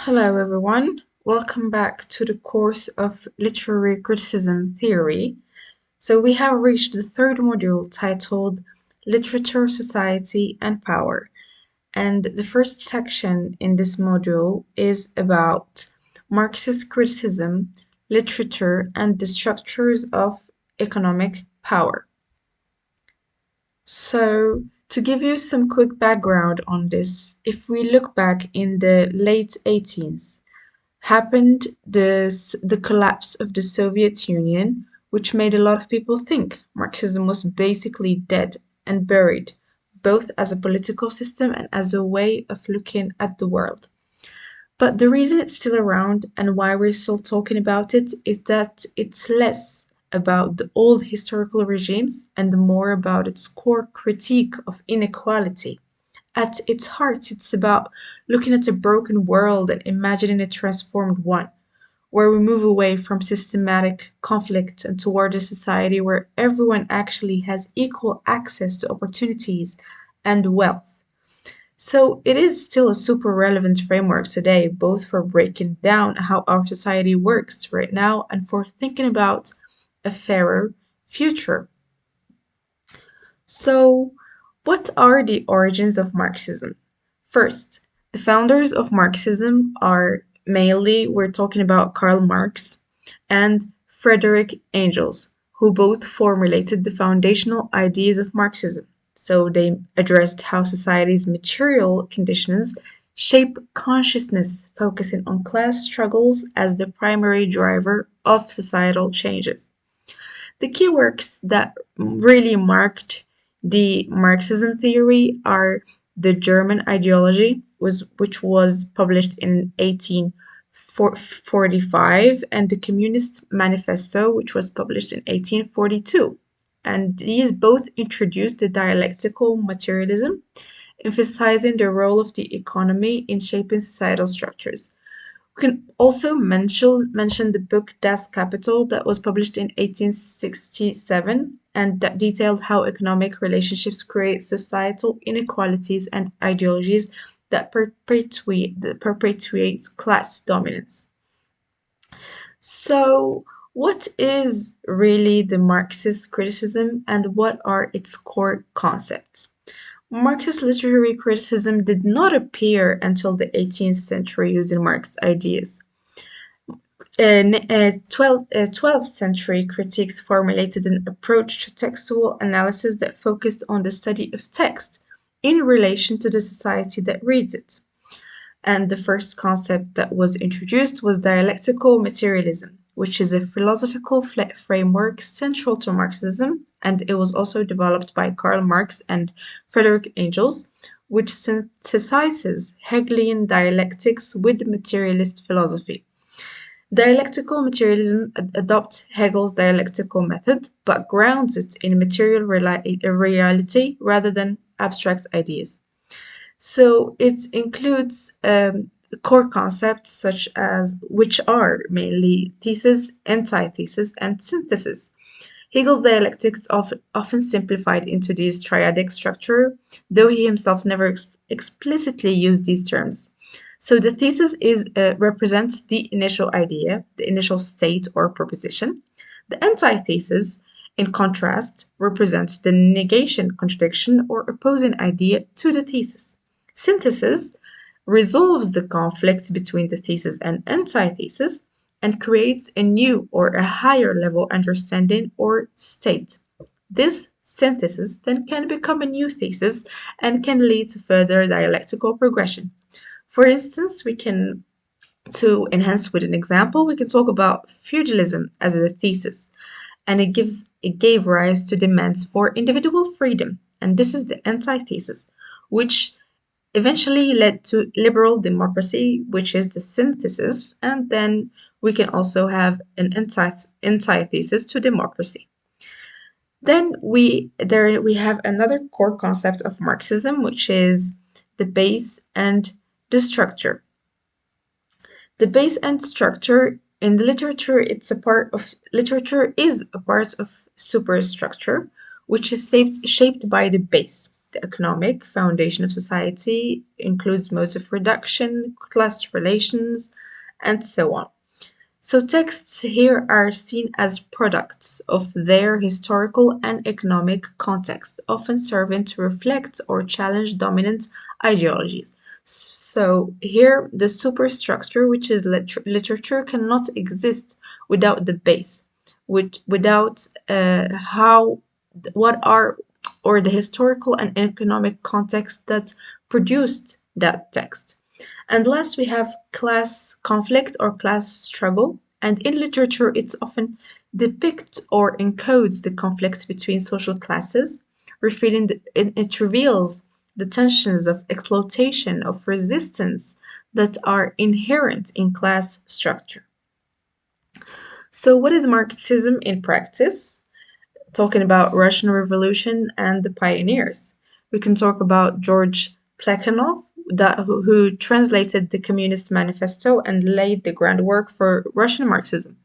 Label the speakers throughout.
Speaker 1: Hello, everyone. Welcome back to the course of Literary Criticism Theory. So, we have reached the third module titled Literature, Society, and Power. And the first section in this module is about Marxist criticism, literature, and the structures of economic power. So, to give you some quick background on this, if we look back in the late 18th, happened the collapse of the Soviet Union, which made a lot of people think Marxism was basically dead and buried, both as a political system and as a way of looking at the world. But the reason it's still around and why we're still talking about it is that it's less about the old historical regimes and more about its core critique of inequality. At its heart, it's about looking at a broken world and imagining a transformed one, where we move away from systematic conflict and toward a society where everyone actually has equal access to opportunities and wealth. So it is still a super relevant framework today, both for breaking down how our society works right now and for thinking about a fairer future. So, what are the origins of Marxism? First, the founders of Marxism are mainly, we're talking about Karl Marx and Frederick Engels, who both formulated the foundational ideas of Marxism. So they addressed how society's material conditions shape consciousness, focusing on class struggles as the primary driver of societal changes. The key works that really marked the Marxism theory are the German ideology, which was published in 1845, and the Communist Manifesto, which was published in 1842. And these both introduced the dialectical materialism, emphasizing the role of the economy in shaping societal structures. We can also mention the book Das Kapital that was published in 1867 and that detailed how economic relationships create societal inequalities and ideologies that perpetuate class dominance. So, what is really the Marxist criticism and what are its core concepts? Marxist literary criticism did not appear until the 18th century using Marx's ideas. 12th century critics formulated an approach to textual analysis that focused on the study of text in relation to the society that reads it. And the first concept that was introduced was dialectical materialism, which is a philosophical framework central to Marxism, and it was also developed by Karl Marx and Frederick Engels, which synthesizes Hegelian dialectics with materialist philosophy. Dialectical materialism adopts Hegel's dialectical method, but grounds it in material reality rather than abstract ideas. So it includes core concepts such as which are mainly thesis, antithesis, and synthesis. Hegel's dialectics often simplified into this triadic structure, though he himself never explicitly used these terms. So the thesis represents the initial idea, the initial state or proposition. The antithesis, in contrast, represents the negation, contradiction, or opposing idea to the thesis. Synthesis resolves the conflict between the thesis and antithesis and creates a new or a higher level understanding or state. This synthesis then can become a new thesis and can lead to further dialectical progression. For instance, to enhance with an example, we can talk about feudalism as a thesis, and it gave rise to demands for individual freedom, and this is the antithesis, which eventually led to liberal democracy, which is the synthesis, and then we can also have an antithesis to democracy. Then we have another core concept of Marxism, which is the base and the structure. The base and structure in the literature, literature is a part of superstructure, which is shaped by the base. the economic foundation of society, includes modes of production, class relations, and so on. So texts here are seen as products of their historical and economic context, often serving to reflect or challenge dominant ideologies. So here, the superstructure, which is literature, cannot exist without the base, without how, what are, or the historical and economic context that produced that text. And last, we have class conflict or class struggle. And in literature, it's often depicts or encodes the conflicts between social classes, it reveals the tensions of exploitation, of resistance that are inherent in class structure. So, what is Marxism in practice? Talking about Russian Revolution and the pioneers. We can talk about George Plekhanov, who translated the Communist Manifesto and laid the groundwork for Russian Marxism.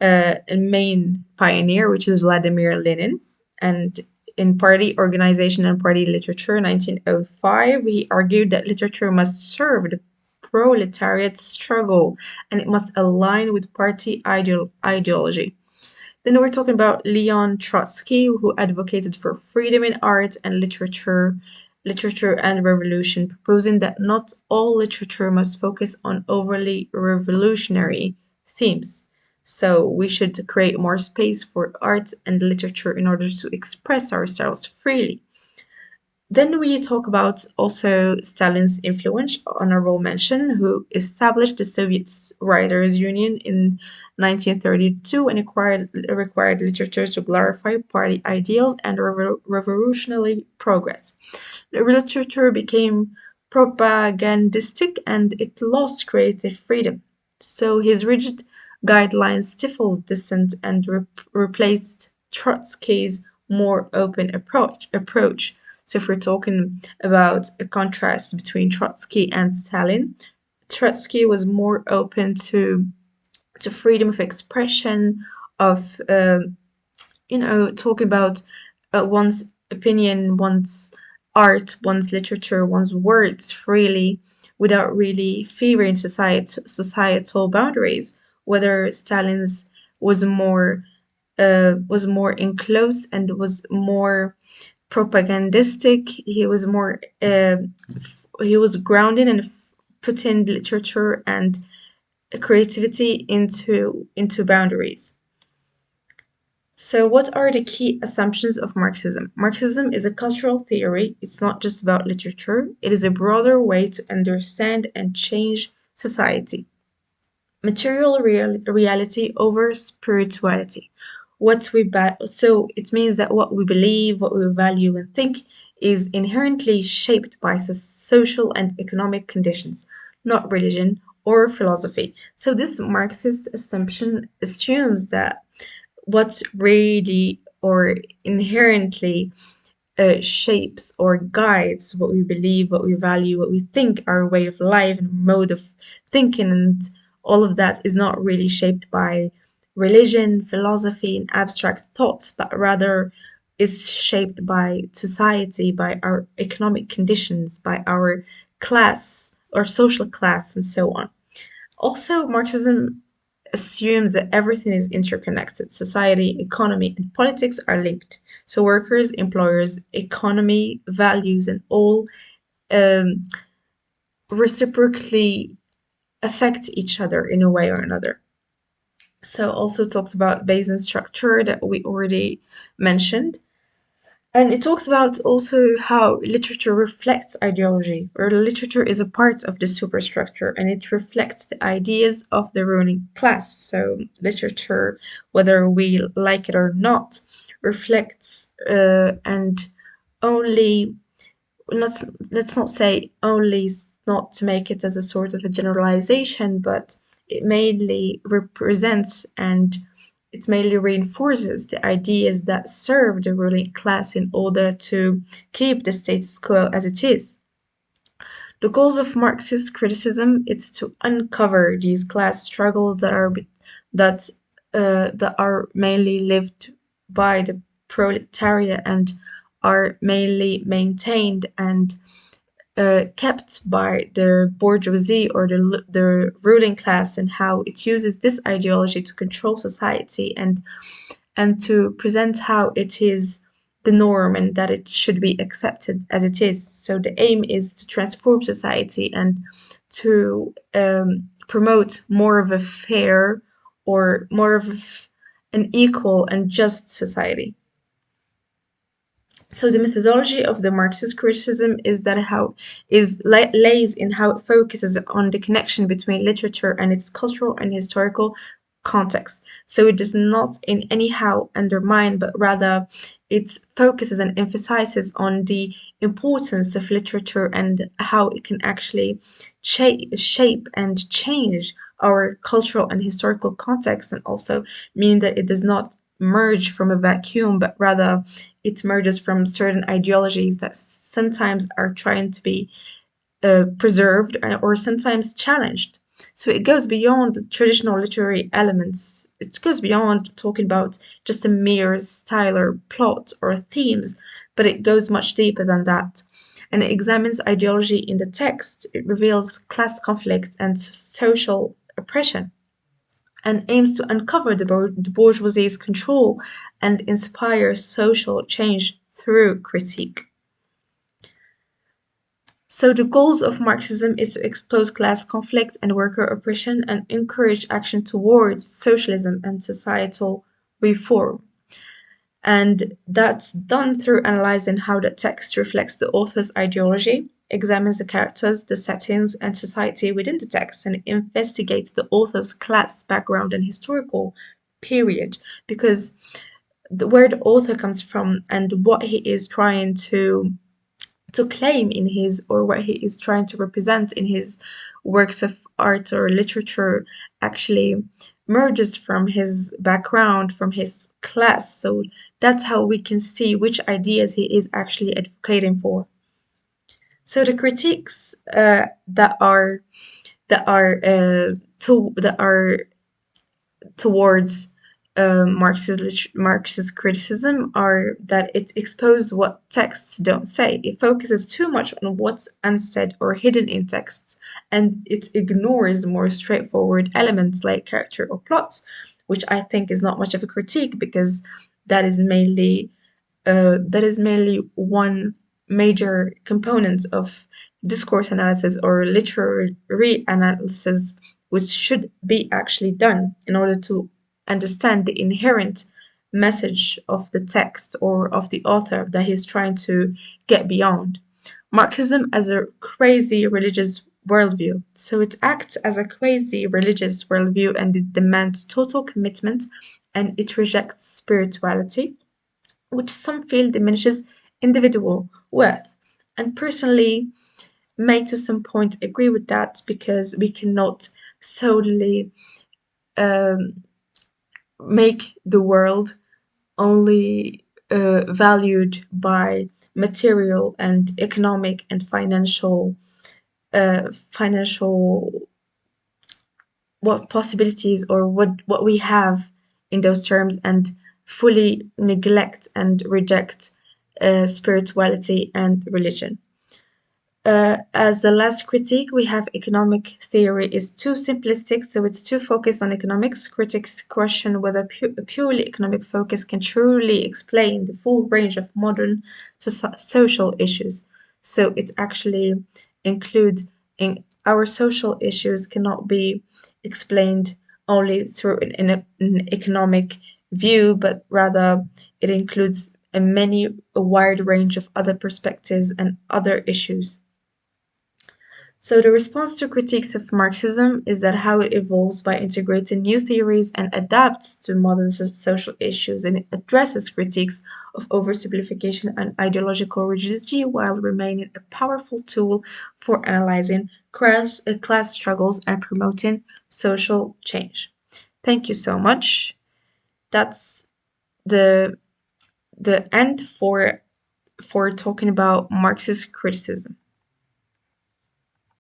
Speaker 1: A main pioneer, which is Vladimir Lenin, and in party organization and party literature, 1905, he argued that literature must serve the proletariat struggle and it must align with party ideology. Then we're talking about Leon Trotsky, who advocated for freedom in art and literature and revolution, proposing that not all literature must focus on overly revolutionary themes. So we should create more space for art and literature in order to express ourselves freely. Then we talk about also Stalin's influence, honorable mention, who established the Soviet Writers' Union in 1932 and required literature to glorify party ideals and revolutionary progress. The literature became propagandistic and it lost creative freedom. So his rigid guidelines stifled dissent and replaced Trotsky's more open approach. So if we're talking about a contrast between Trotsky and Stalin, Trotsky was more open to freedom of expression, of talking about one's opinion, one's art, one's literature, one's words freely without really fearing societal boundaries. Whether Stalin's was more enclosed and was more propagandistic. He was grounded and putting literature and creativity into boundaries. So, what are the key assumptions of Marxism? Marxism is a cultural theory. It's not just about literature. It is a broader way to understand and change society. Material reality over spirituality. So it means that what we believe, what we value and think is inherently shaped by social and economic conditions, not religion or philosophy. So this Marxist assumption assumes that what's really or inherently shapes or guides what we believe, what we value, what we think, our way of life and mode of thinking, and all of that is not really shaped by religion, philosophy, and abstract thoughts, but rather is shaped by society, by our economic conditions, by our class or social class, and so on. Also, Marxism assumes that everything is interconnected. Society, economy, and politics are linked. So workers, employers, economy, values, and all um, reciprocally affect each other in a way or another. So also talks about Bayesian structure that we already mentioned. And it talks about also how literature reflects ideology, or literature is a part of the superstructure and it reflects the ideas of the ruling class. So, literature, whether we like it or not, reflects and only, let's not say only, not to make it as a sort of a generalization, but it mainly represents and it mainly reinforces the ideas that serve the ruling class in order to keep the status quo as it is. The goals of Marxist criticism is to uncover these class struggles that are mainly lived by the proletariat and are mainly maintained and kept by the bourgeoisie or the ruling class, and how it uses this ideology to control society and to present how it is the norm and that it should be accepted as it is. So the aim is to transform society and to promote more of a fair or more of an equal and just society. So the methodology of the Marxist criticism is that how is lays in how it focuses on the connection between literature and its cultural and historical context. So it does not in any how undermine, but rather it focuses and emphasizes on the importance of literature and how it can actually shape and change our cultural and historical context, and also meaning that it does not merge from a vacuum, but rather it emerges from certain ideologies that sometimes are trying to be preserved or sometimes challenged. So it goes beyond the traditional literary elements. It goes beyond talking about just a mere style or plot or themes, but it goes much deeper than that. And it examines ideology in the text. It reveals class conflict and social oppression and aims to uncover the bourgeoisie's control and inspire social change through critique. So the goals of Marxism is to expose class conflict and worker oppression and encourage action towards socialism and societal reform. And that's done through analyzing how the text reflects the author's ideology, examines the characters, the settings, and society within the text, and investigates the author's class background and historical period, because where the author comes from and what he is trying to claim in his, or what he is trying to represent in his works of art or literature, actually merges from his background, from his class. So that's how we can see which ideas he is actually advocating for. So the critiques that are towards Marxist criticism are that it exposes what texts don't say. It focuses too much on what's unsaid or hidden in texts, and it ignores more straightforward elements like character or plots, which I think is not much of a critique, because that is mainly one major component of discourse analysis or literary analysis, which should be actually done in order to understand the inherent message of the text or of the author that he's trying to get beyond. Marxism as a crazy religious worldview. So it acts as a quasi religious worldview, and it demands total commitment, and it rejects spirituality, which some feel diminishes individual worth. And personally, may to some point agree with that, because we cannot solely um, make the world only valued by material and economic and financial what possibilities or what we have in those terms, and fully neglect and reject spirituality and religion. As the last critique, we have economic theory is too simplistic, so it's too focused on economics. Critics question whether a purely economic focus can truly explain the full range of modern social issues. So it actually includes in our social issues cannot be explained only through an economic view, but rather it includes a wide range of other perspectives and other issues. So the response to critiques of Marxism is that how it evolves by integrating new theories and adapts to modern social issues, and it addresses critiques of oversimplification and ideological rigidity while remaining a powerful tool for analyzing class struggles and promoting social change. Thank you so much. That's the end for talking about Marxist criticism.